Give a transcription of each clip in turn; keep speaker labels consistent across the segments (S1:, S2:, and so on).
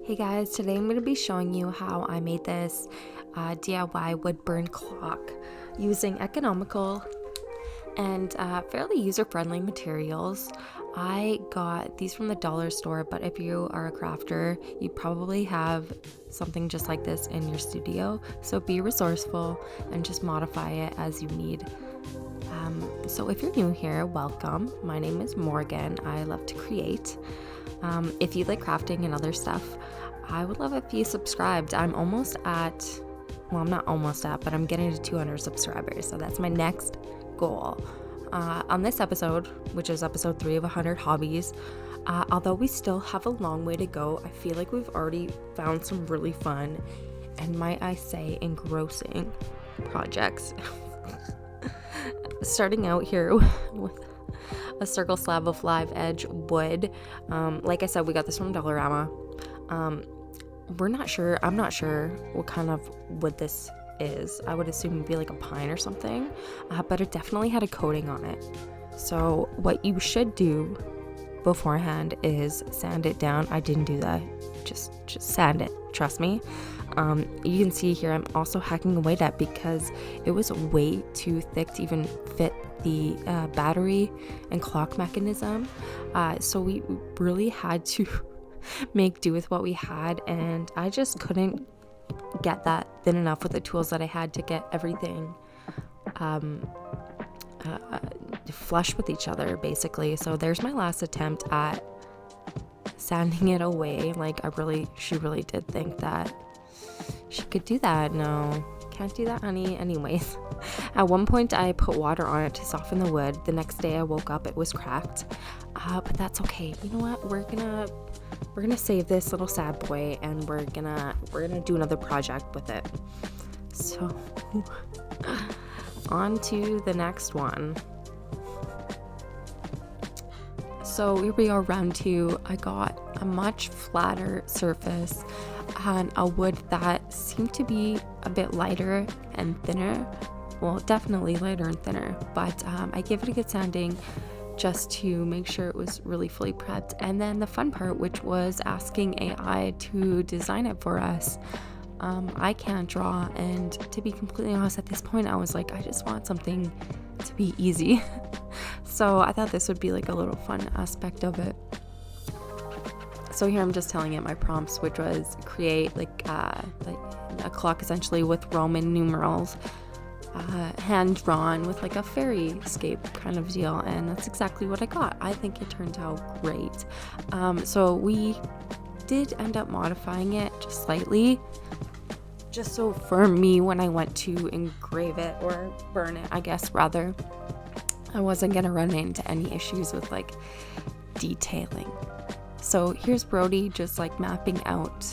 S1: Hey guys, today I'm going to be showing you how I made this DIY wood burn clock using economical and fairly user-friendly materials. I got these from the dollar store, but if you are a crafter, you probably have something just like this in your studio. So be resourceful and just modify it as you need. So if you're new here, welcome. My name is Morgan. I love to create. If you like crafting and other stuff, I would love if you subscribed. I'm almost at, well, I'm not almost at, but I'm getting to 200 subscribers. So that's my next goal. On this episode, which is episode 3 of 100 Hobbies, although we still have a long way to go, I feel like we've already found some really fun and, might I say, engrossing projects. Starting out here with a circle slab of live edge wood. Like I said, we got this from Dollarama. I'm not sure what kind of wood this is. I would assume it'd be like a pine or something, but it definitely had a coating on it. So what you should do beforehand is sand it down. I didn't do that. Just sand it. Trust me. You can see here I'm also hacking away that because it was way too thick to even fit the battery and clock mechanism. So we really had to make do with what we had, and I just couldn't get that thin enough with the tools that I had to get everything flush with each other, basically. So there's my last attempt at sanding it away. Like she really did think that she could do that. No, can't do that, honey. Anyways, at one point I put water on it to soften the wood. The next day I woke up, it was cracked, but that's okay. You know what, we're gonna save this little sad boy, and we're gonna do another project with it. So on to the next one. So here we are, round 2. I got a much flatter surface and a wood that seemed to be a bit lighter and thinner. Well, definitely lighter and thinner, but I gave it a good sanding just to make sure it was really fully prepped. And then the fun part, which was asking AI to design it for us. I can't draw, and to be completely honest, at this point I was like, I just want something to be easy. So I thought this would be like a little fun aspect of it. So here I'm just telling it my prompts, which was create like a clock essentially with Roman numerals, hand drawn with like a fairy-scape kind of deal, and that's exactly what I got. I think it turned out great. So we did end up modifying it just slightly, just so for me when I went to engrave it or burn it, I guess rather, I wasn't gonna run into any issues with like detailing. So here's Brody just like mapping out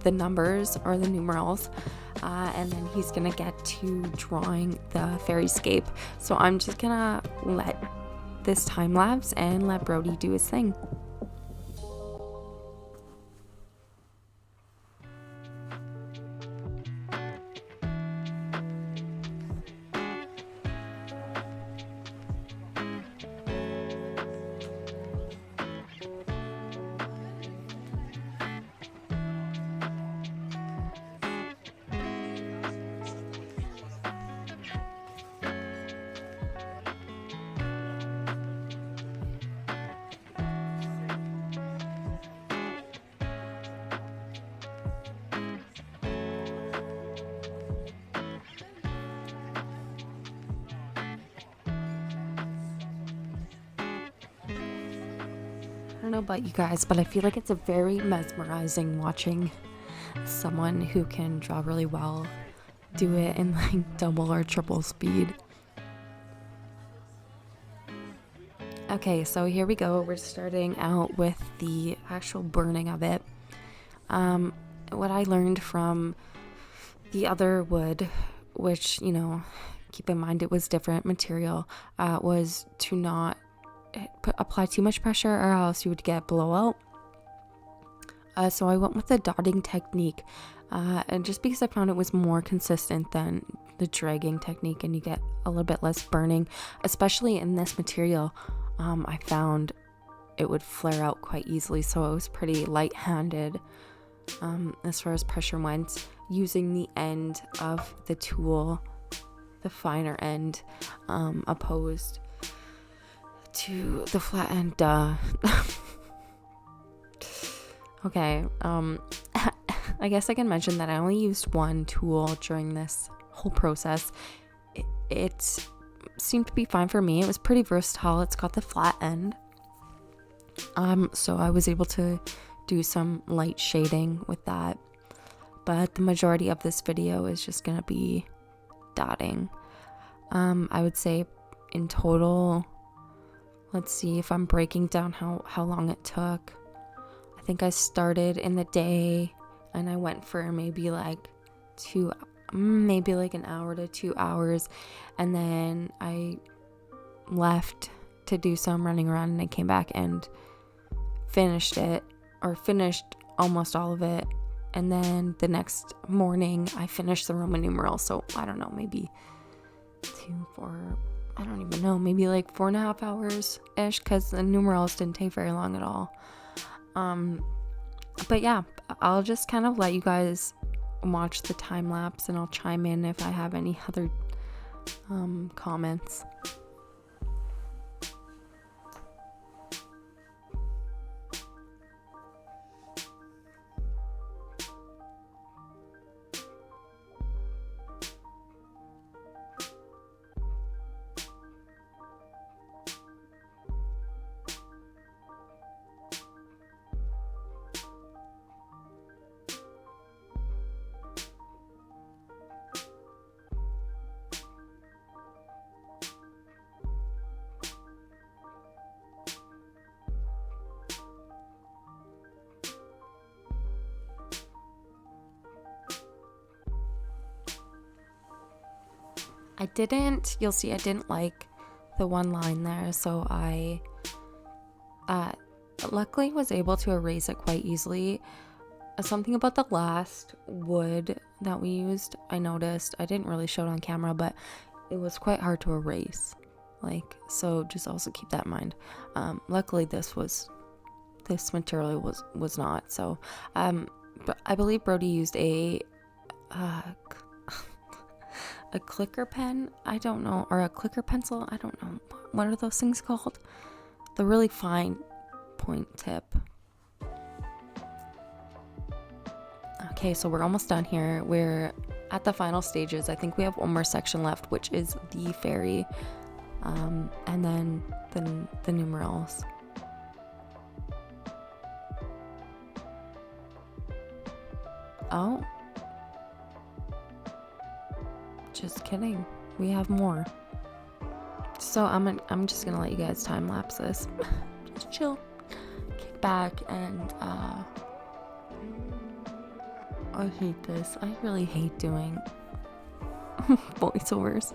S1: the numbers or the numerals, and then he's gonna get to drawing the fairy-scape. So I'm just gonna let this time lapse and let Brody do his thing. I don't know about you guys, but I feel like it's a very mesmerizing watching someone who can draw really well do it in like double or triple speed. Okay, so here we go. We're starting out with the actual burning of it. What I learned from the other wood, which, you know, keep in mind it was different material, was to not apply too much pressure or else you would get blowout. So I went with the dotting technique, and just because I found it was more consistent than the dragging technique and you get a little bit less burning, especially in this material. I found it would flare out quite easily, so I was pretty light-handed as far as pressure went, using the end of the tool, the finer end, opposed to the flat end. Okay, I guess I can mention that I only used one tool during this whole process. It seemed to be fine for me. It was pretty versatile. It's got the flat end. So I was able to do some light shading with that. But the majority of this video is just gonna be dotting. I would say in total, let's see if I'm breaking down how long it took. I think I started in the day and I went for maybe like an hour to 2 hours, and then I left to do some running around, and I came back and finished almost all of it. And then the next morning I finished the Roman numerals. So I don't know, maybe maybe like 4.5 hours ish, because the numerals didn't take very long at all. But yeah, I'll just kind of let you guys watch the time lapse, and I'll chime in if I have any other comments. You'll see I didn't like the one line there, so I luckily was able to erase it quite easily. Something about the last wood that we used, I noticed. I didn't really show it on camera, but it was quite hard to erase. So just also keep that in mind. Luckily this material was not. So but I believe Brody used a clicker pen, I don't know, or a clicker pencil, I don't know. What are those things called? The really fine point tip. Okay, so we're almost done here. We're at the final stages. I think we have one more section left, which is the fairy, and then the numerals. Oh, just kidding, we have more. So I'm just gonna let you guys time lapse this. Just chill, kick back, and I hate this. I really hate doing voiceovers.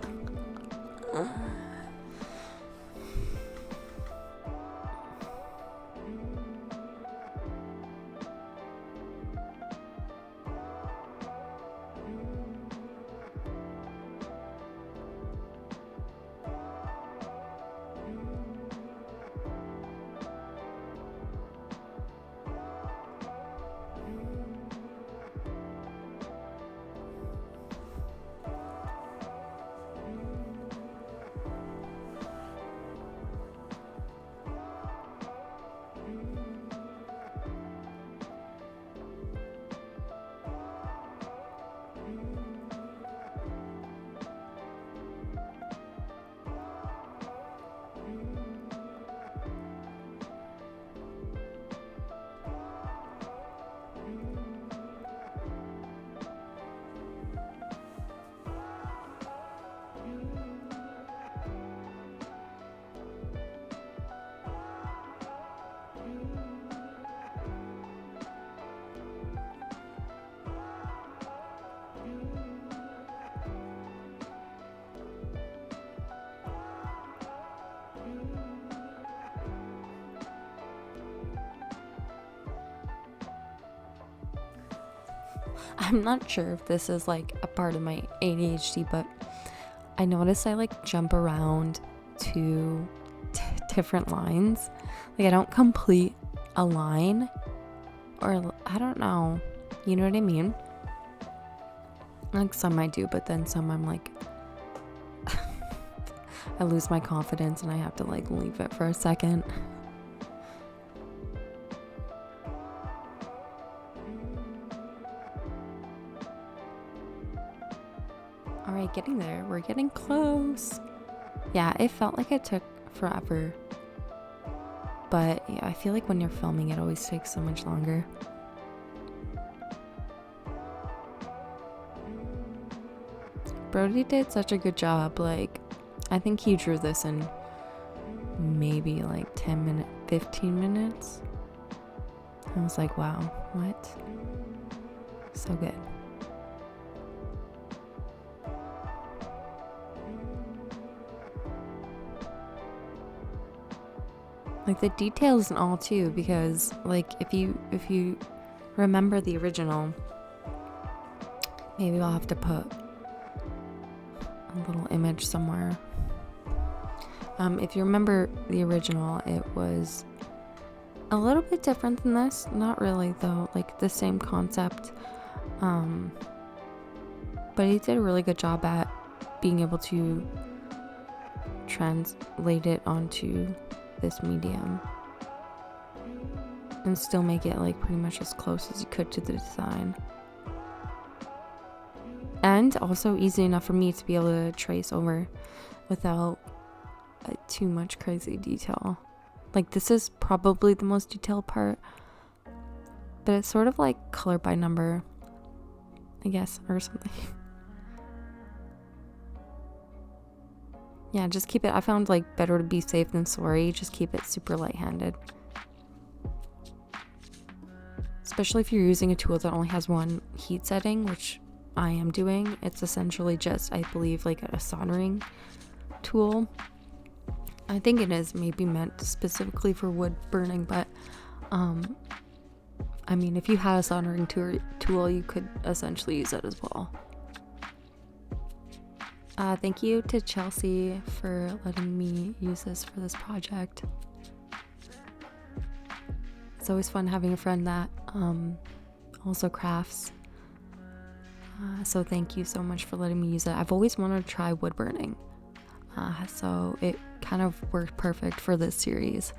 S1: I'm not sure if this is like a part of my ADHD, but I notice I like jump around to different lines. Like I don't complete a line, or I don't know. You know what I mean? Like some I do, but then some I'm like, I lose my confidence and I have to like leave it for a second. All right, getting there. We're getting close. Yeah, it felt like it took forever. But yeah, I feel like when you're filming, it always takes so much longer. Brody did such a good job. Like, I think he drew this in maybe like 10 minutes, 15 minutes. I was like, wow, what? So good. Like the details and all too, because like if you remember the original, maybe I'll have to put a little image somewhere. If you remember the original, it was a little bit different than this. Not really though, like the same concept. But he did a really good job at being able to translate it onto this medium and still make it like pretty much as close as you could to the design, and also easy enough for me to be able to trace over without too much crazy detail. Like this is probably the most detailed part, but it's sort of like color by number, I guess, or something. Yeah, just keep it, I found like better to be safe than sorry. Just keep it super light-handed. Especially if you're using a tool that only has one heat setting, which I am doing. It's essentially just, I believe, like a soldering tool. I think it is maybe meant specifically for wood burning, but I mean, if you had a soldering tool, you could essentially use it as well. Thank you to Chelsea for letting me use this for this project. It's always fun having a friend that also crafts. So thank you so much for letting me use it. I've always wanted to try wood burning. So it kind of worked perfect for this series.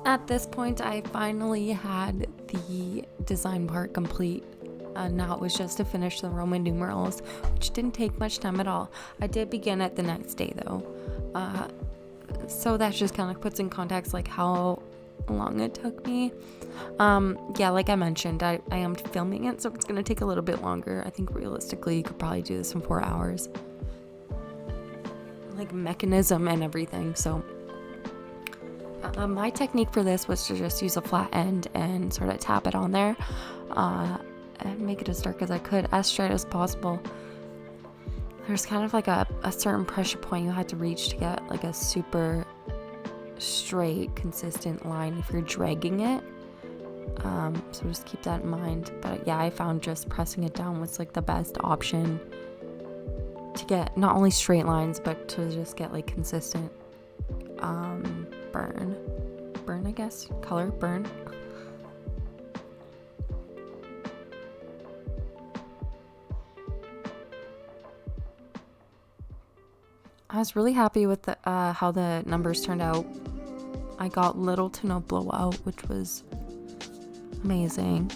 S1: At this point, I finally had the design part complete. Now it was just to finish the Roman numerals, which didn't take much time at all. I did begin it the next day though. So that just kind of puts in context like how long it took me. Yeah, like I mentioned, I am filming it, so it's gonna take a little bit longer. I think realistically you could probably do this in 4 hours. Like mechanism and everything. So my technique for this was to just use a flat end and sort of tap it on there, and make it as dark as I could, as straight as possible. There's kind of like a certain pressure point you had to reach to get like a super straight, consistent line if you're dragging it. So just keep that in mind. But yeah, I found just pressing it down was like the best option to get not only straight lines, but to just get like consistent burn, I guess, color burn. I was really happy with the how the numbers turned out. I got little to no blowout, which was amazing.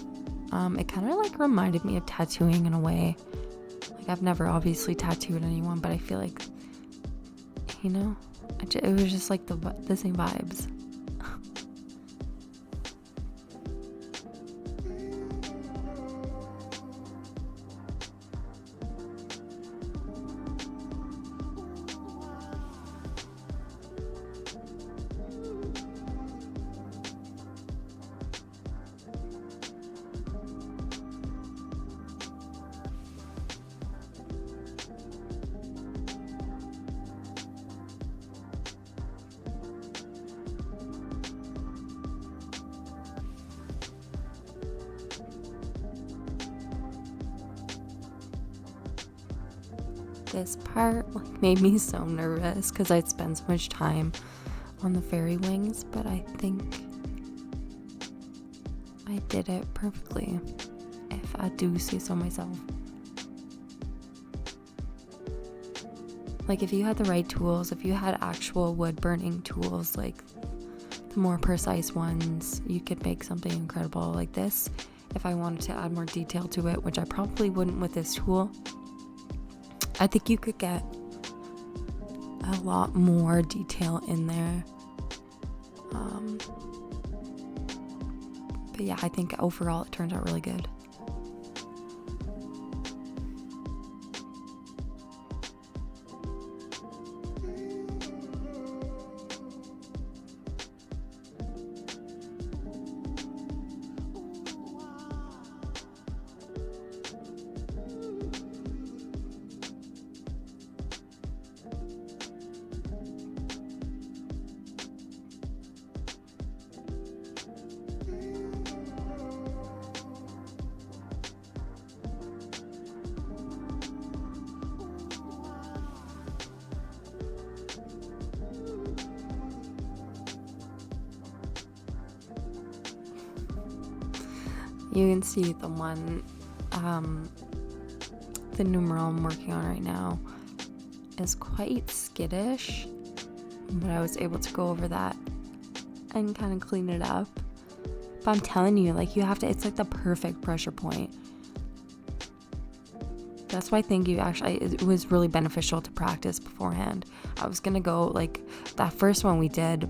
S1: It kind of like reminded me of tattooing in a way. Like I've never obviously tattooed anyone, but I feel like, you know, it was just like the same vibes. This part like made me so nervous because I'd spent so much time on the fairy wings, but I think I did it perfectly, if I do say so myself. Like if you had the right tools, if you had actual wood burning tools, like the more precise ones, you could make something incredible like this. If I wanted to add more detail to it, which I probably wouldn't with this tool, I think you could get a lot more detail in there. But yeah, I think overall it turned out really good. You can see the one, the numeral I'm working on right now is quite skittish, but I was able to go over that and kind of clean it up. But I'm telling you, like you have to, it's like the perfect pressure point. That's why I think it was really beneficial to practice beforehand. I was gonna go like that first one we did,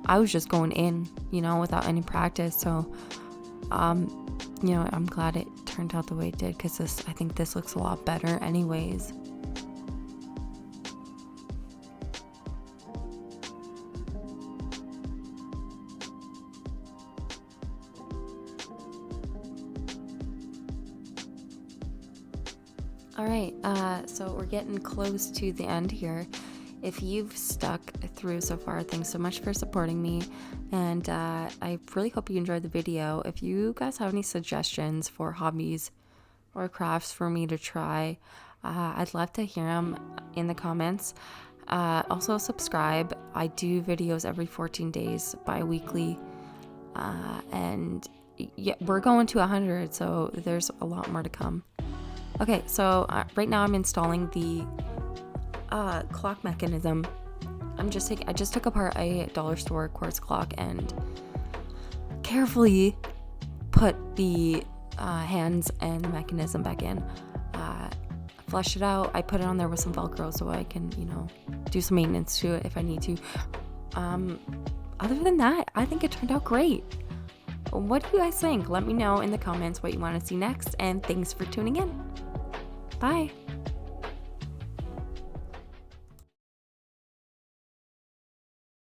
S1: I was just going in, without any practice. So I'm glad it turned out the way it did, because I think this looks a lot better anyways. Alright, so we're getting close to the end here. If you've stuck through so far, thanks so much for supporting me, and I really hope you enjoyed the video. If you guys have any suggestions for hobbies or crafts for me to try, I'd love to hear them in the comments. Also subscribe. I do videos every 14 days, bi-weekly, and yeah, we're going to 100, so there's a lot more to come. Okay, so right now I'm installing the clock mechanism. I just took apart a dollar store quartz clock and carefully put the hands and the mechanism back in. Flush it out. I put it on there with some Velcro so I can, do some maintenance to it if I need to. Other than that, I think it turned out great. What do you guys think? Let me know in the comments what you want to see next, and thanks for tuning in. Bye.